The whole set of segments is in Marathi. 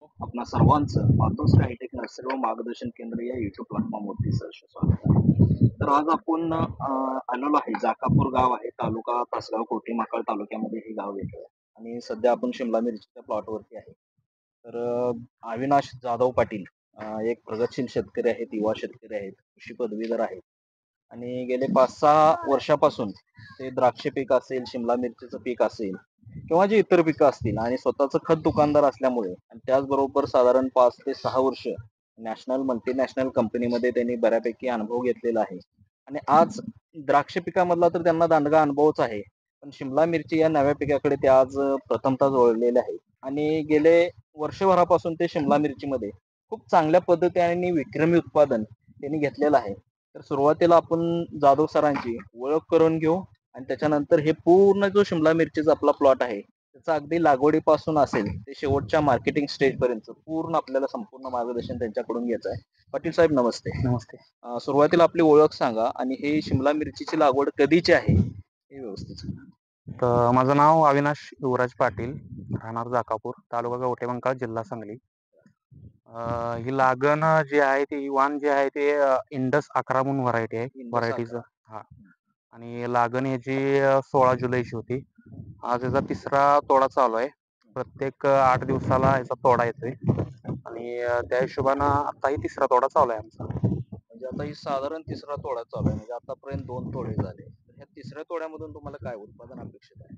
आपणा सर्वांचं मातोस हायटेक नर्सरी व मार्गदर्शन केंद्र या युट्यूब प्लॅटफॉर्मवरती सहर्ष स्वागत आहे. तर आज आपण आलेलो आहे जाकापूर गाव आहे, तालुका तासगाव, कोटी तालुक्यामध्ये हे गाव येतं आणि सध्या आपण शिमला मिरचीच्या प्लॉटवरती आहे. तर अविनाश जाधव पाटील एक प्रगतशील शेतकरी आहेत, युवा शेतकरी आहेत, कृषी पदवीधर आहेत आणि गेले 5-6 वर्षापासून ते द्राक्ष पीक असेल, शिमला मिरचीचं पीक असेल किंवा जे इतर पिकं असतील आणि स्वतःचं खत दुकानदार असल्यामुळे आणि त्याचबरोबर साधारण 5 ते 6 वर्ष नॅशनल, मल्टीनॅशनल कंपनीमध्ये त्यांनी बऱ्यापैकी अनुभव घेतलेला आहे. आणि आज द्राक्ष पिकामधला तर त्यांना दांडगा अनुभवच आहे. पण शिमला मिरची या नव्या पिकाकडे ते आज प्रथमतः वळलेले आहेत. आणि गेले वर्षभरापासून ते शिमला मिरचीमध्ये खूप चांगल्या पद्धतीने विक्रमी उत्पादन त्यांनी घेतलेलं आहे. तर सुरुवातीला आपण जाधव सरांची ओळख करून घेऊ आणि त्याच्यानंतर हे पूर्ण जो शिमला मिरचीचा आपला प्लॉट आहे त्याचं अगदी लागवडीपासून असेल ते शेवटच्या मार्केटिंग स्टेज पर्यंत पूर्ण आपल्याला संपूर्ण मार्गदर्शन त्यांच्याकडून घ्यायचं आहे. पाटील साहेब नमस्ते. नमस्ते. सुरुवातीला आपली ओळख सांगा आणि हे शिमला मिरचीची लागवड कधीची आहे हे व्यवस्थित सांगा. तर माझं नाव अविनाश युवराज पाटील, राहणार जाकापूर, तालुका कवठेमंकाळ, जिल्हा सांगली. ही लागण जी आहे ती वाण जे आहे ते इंडस 11 म्हणून व्हरायटी आहे इंडस व्हरायटीचं. 11. हा. आणि लागण ह्याची 16 जुलैची होती. आज याचा तिसरा तोडा चालू आहे. प्रत्येक 8 दिवसाला याचा तोडा येतोय आणि त्या हिशोबानं आताही तिसरा तोडा चालू आहे आमचा. म्हणजे आता ही साधारण तिसरा तोडा चालू आहे, म्हणजे आतापर्यंत 2 तोडे झाले. तर ह्या तिसऱ्या तोड्यामधून तुम्हाला काय उत्पादन अपेक्षित आहे?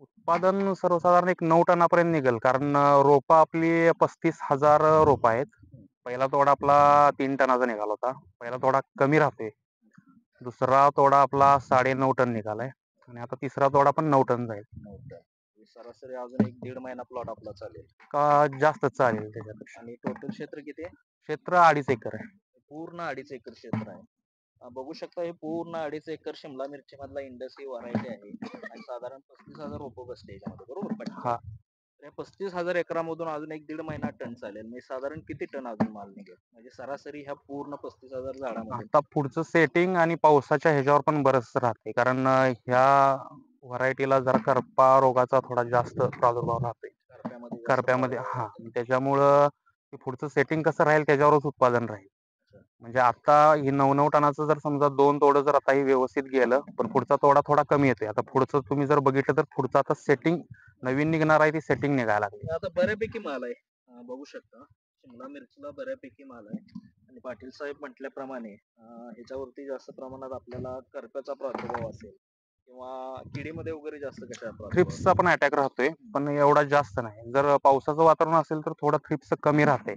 उत्पादन सर्वसाधारण एक 9 टनापर्यंत निघेल, कारण रोपं आपली 35,000 रोपं आहेत. पहिला तोडा आपला 3 टनाचा निघाला होता. पहिला तोडा कमी राहतोय. दुसरा तोडा आपला 9.5 टन निघालाय आणि आता तिसरा तोडा पण 9 टन जाईल. 9 टन. म्हणजे सरासरी अजून 1-1.5 महिना प्लॉट आपला चालेल. का जास्त चालेल त्याच्यापेक्षा. आणि टोटल क्षेत्र किती आहे? क्षेत्र 2.5 एकर आहे. पूर्ण 2.5 एकर क्षेत्र आहे. बघू शकता हे पूर्ण 2.5 एकर शिमला मिरची मधला इंडस ही व्हरायटी आहे आणि साधारण 35,000 रोपं बसले याच्यामध्ये, बरोबर पाटील हा. साहेब? तर या 35,000 एकरामधून अजून 1-1.5 महिना टन चालेल, म्हणजे साधारण किती टन अजून माल निघेल? म्हणजे सरासरी ह्या पूर्ण 35,000 झाडामध्ये. आता पुढचं सेटिंग आणि पावसाच्या ह्याच्यावर पण बरंच राहते, कारण ह्या व्हरायटीला जरा करपा रोगाचा थोडा जास्त प्रादुर्भाव राहतोय करप्यामध्ये जास्त करप्यामध्ये. प्रादुर्भाव हा. होतो. त्याच्यामुळं ते पुढचं सेटिंग कसं राहील त्याच्यावरच उत्पादन राहील. अच्छा. म्हणजे आता ही 9-9 टनाचं जर समजा 2 तोडं जर आता ही व्यवस्थित गेलं, पण पुढचा तोडा थोडा कमी येतोय. आता पुढचं तुम्ही जर बघितलं तर पुढचं आता सेटिंग नवीन निघणार आहे, ती सेटिंग निघायला लागली. आता बऱ्यापैकी माल आहे. बघू शकता शिमला मिरचीला बऱ्यापैकी माल आहे आणि पाटील साहेब म्हटल्याप्रमाणे ह्याच्यावरती जास्त प्रमाणात आपल्याला करप्याचा प्रादुर्भाव असेल किंवा किडीमध्ये वगैरे जास्त कशा प्रादुर्भाव थ्रिप्सचा असेल. पण अटॅक राहतोय, पण एवढा जास्त नाही. जर पावसाचं वातावरण असेल तर थोडं थ्रिप्स कमी राहते.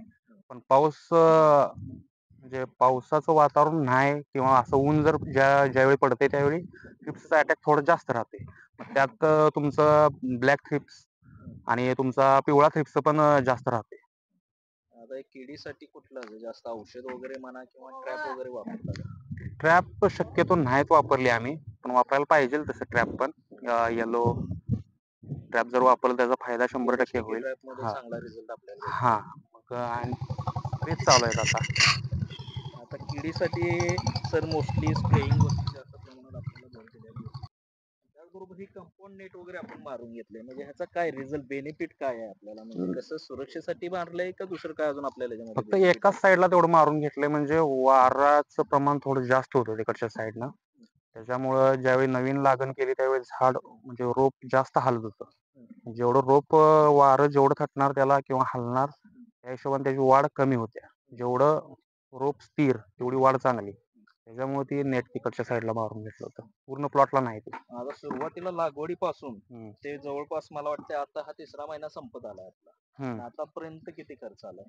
पण पाऊस म्हणजे पावसाचं वातावरण नाही किंवा असं ऊन जर ज्यावेळी पडते त्यावेळी थ्रिप्सचा अटॅक थोडं जास्त राहते. मग त्यात तुमचं ब्लॅक थ्रिप्स आणि तुमचा पिवळा थ्रिप्स पण जास्त राहते. आता एक किडीसाठी कुठलं जास्त औषध वगैरे म्हणा किंवा ट्रॅप वगैरे वापरतात? ट्रॅप शक्यतो नाहीत वापरले आम्ही, पण वापरायला पाहिजे तसं ट्रॅप पण. येलो ट्रॅप जर वापरला त्याचा फायदा 100% LHTP होईल. ट्रॅप मध्ये हा. चांगला रिझल्ट आपल्याला हा. भेटतो. मग तेच चालू आहेत आता. आता किडीसाठी सर मोस्टली स्प्रेइंग वरती जास्त प्रमाणात आपल्याला भर दिलेली होती. त्याचबरोबर ही कंपाऊंड नेट वगैरे आपण मारून घेतले, म्हणजे ह्याचा काय रिझल्ट बेनिफिट काय आहे आपल्याला? म्हणजे कसं सुरक्षेसाठी मारलंय का दुसरं काय अजून आपल्याला याच्यामध्ये फक्त बेनिफिट एकाच आहे? साईडला तेवढं मारून घेतलंय, म्हणजे वाराचं प्रमाण थोडं जास्त होतं तिकडच्या साईडनं. त्याच्यामुळं ज्यावेळी नवीन लागण केली त्यावेळी झाड म्हणजे रोप जास्त हलत होतं. जेवढं रोप वारं जेवढं थटणार त्याला किंवा हलणार त्या हिशोबाने त्याची वाढ कमी होते. जेवढं रोप स्थिर तेवढी वाढ चांगली. त्याच्यामुळे ती नेट तिकडच्या साईडला मारून घेतलं होतं. पूर्ण प्लॉटला नाही ते. आता सुरुवातीला लागवडीपासून हम्म. ते जवळपास मला वाटतं आता हा तिसरा महिना संपत आलाय आपला हम्म. आणि आतापर्यंत किती खर्च आलाय?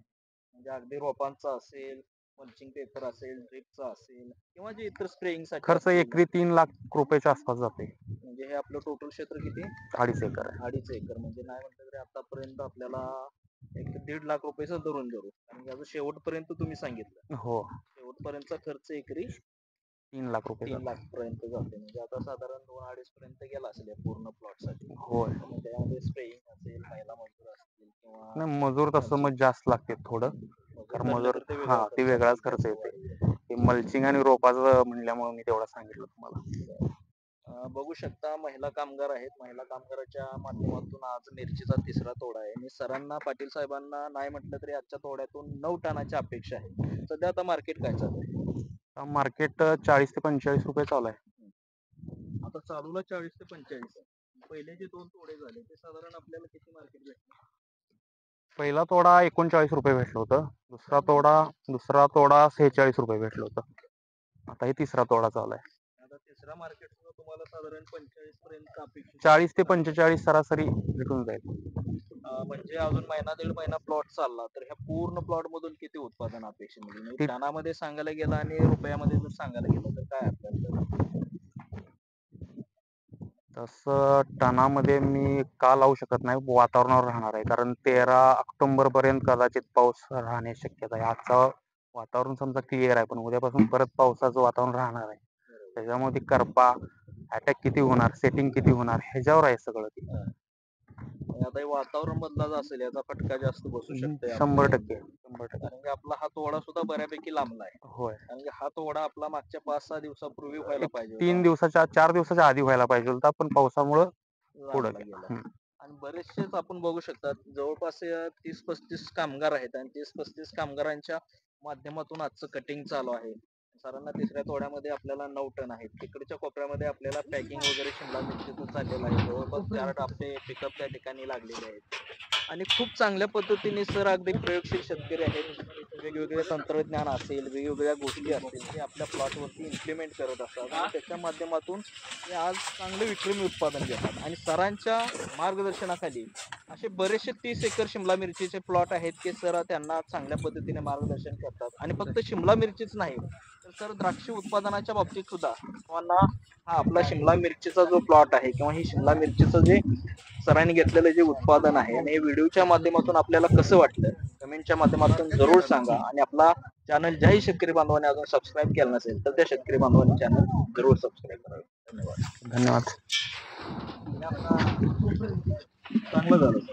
म्हणजे अगदी रोपांचा असेल, मल्चिंग पेपर असेल, ड्रिपचा असेल किंवा जे इतर स्प्रेइंग साठी खर्च असतील, एकरी 3 लाख रुपयाच्या आसपास जाते. म्हणजे हे आपलं टोटल क्षेत्र किती? 2.5 एकर आहे. 2.5 एकर. म्हणजे नाही म्हटलं तरी आतापर्यंत आपल्याला एक 1.5 लाख रुपयाचं धरून धरू, कारण की अजून शेवटपर्यंत तुम्ही सांगितलं हो. शेवटपर्यंतचा खर्च एकरी 3 लाख रुपये 3 लाख जाते. पर्यंत जाते. म्हणजे आता साधारण 2-2.5 पर्यंत गेला असेल या पूर्ण प्लॉट साठी. होय. मग त्यामध्ये स्प्रेइंग असेल, महिला मजूर असतील किंवा नाही, मजूर तसं मग जास्त लागते थोडं. मजूर कारण धरलं मजूर तर ते हा वेगळा ते खर्च वेगळाच असेल खर्च जास्त येते. वाढतो. ते मल्चिंग आणि रोपाचं म्हणल्यामुळे मी तेवढं सांगितलं तुम्हाला. बघू शकता महिला कामगार आहेत. महिला कामगाराच्या माध्यमातून आज मिरचीचा तिसरा तोडा आहे आणि सरांना पाटील साहेबांना नाही म्हटलं तरी आजच्या तोड्यातून 9 टनाची अपेक्षा आहे. सध्या आता मार्केट काय चालू आहे? मार्केट 40 ते 45 रुपये चालू आहे. आता चालूला 40 ते 45 आहे. पहिले जे 2 तोडे झाले ते साधारण आपल्याला किती मार्केट भेटलं? पहिला तोडा 39 रुपये भेटलं होतं. दुसरा तोडा 46 रुपये भेटलं होतं. आता हे तिसरा तोडा चालू आहे. आता तिसरा मार्केट सुद्धा तुम्हाला साधारण 45 पर्यंत अपेक्षित 40 ते 45 सरासरी भेटून जाईल. म्हणजे अजून महिना दीड महिना प्लॉट चालला तर ह्या पूर्ण प्लॉट मधून किती उत्पादन अपेक्षित म्हणजे टनामध्ये सांगायला गेलं आणि रुपयामध्ये जर सांगायला गेलं तर काय आपल्याला? तसं टनामध्ये मी का लावू शकत नाही, वातावरणावर राहणार आहे. कारण 13 ऑक्टोबर पर्यंत कदाचित पाऊस राहण्याची शक्यता आहे. आजचं वातावरण समजा क्लिअर आहे, पण उद्यापासून परत पावसाचं वातावरण राहणार आहे. त्याच्यामुळे ती करपा, अटॅक किती होणार, सेटिंग किती होणार ह्याच्यावर आहे सगळं ते. आता हे वातावरण बदलाचं असेल याचा फटका जास्त बसू शकतो 100%. कारण की आपला हा तोडा सुद्धा बऱ्यापैकी लांबला आहे. होय. कारण की हा तोडा आपला मागच्या 5-6 दिवसापूर्वी व्हायला पाहिजे होता. 4 दिवसाच्या आधी व्हायला पाहिजे होता, पण पावसामुळं पुढे लांबला गेला. आणि बरेचसेच आपण बघू शकतात जवळपास 30-35 कामगार आहेत आणि 30-35 कामगारांच्या माध्यमातून आजचं कटिंग चालू आहे. सरांना तिसऱ्या तोड्यामध्ये आपल्याला 9 टन आहेत. तिकडच्या कोपऱ्यामध्ये आपल्याला पॅकिंग वगैरे शिमला मिरचीचं चाललेलं आहे. जवळपास 4 आपले पिकअप त्या ठिकाणी लागलेले आहेत. आणि खूप चांगल्या पद्धतीने सर अगदी प्रयोगशील शेतकरी आहेत. वेगवेगळे तंत्रज्ञान असेल, वेगवेगळ्या गोष्टी असतील ते आपल्या प्लॉटवरती इम्प्लिमेंट करत असतात आणि त्याच्या माध्यमातून ते आज चांगले विक्रमी उत्पादन घेतात. आणि सरांच्या मार्गदर्शनाखाली असे बरेचसे 30 एकर शिमला मिरचीचे प्लॉट आहेत की सर त्यांना चांगल्या पद्धतीने मार्गदर्शन करतात. आणि फक्त शिमला मिरचीच नाही तर सर द्राक्ष उत्पादनाच्या बाबतीत सुद्धा तुम्हाला हा आपला शिमला मिरचीचा जो प्लॉट आहे किंवा ही शिमला मिरचीचं जे सरांनी घेतलेलं जे उत्पादन आहे आणि हे व्हिडिओच्या माध्यमातून आपल्याला कसं वाटलं कमेंटच्या माध्यमातून जरूर सांगा. आणि आपला चॅनल ज्याही शेतकरी बांधवांनी अजून सबस्क्राईब केलं नसेल तर त्या शेतकरी बांधवांनी चॅनल जरूर सबस्क्राईब करावे. धन्यवाद. धन्यवाद. चांगलं झालं सर.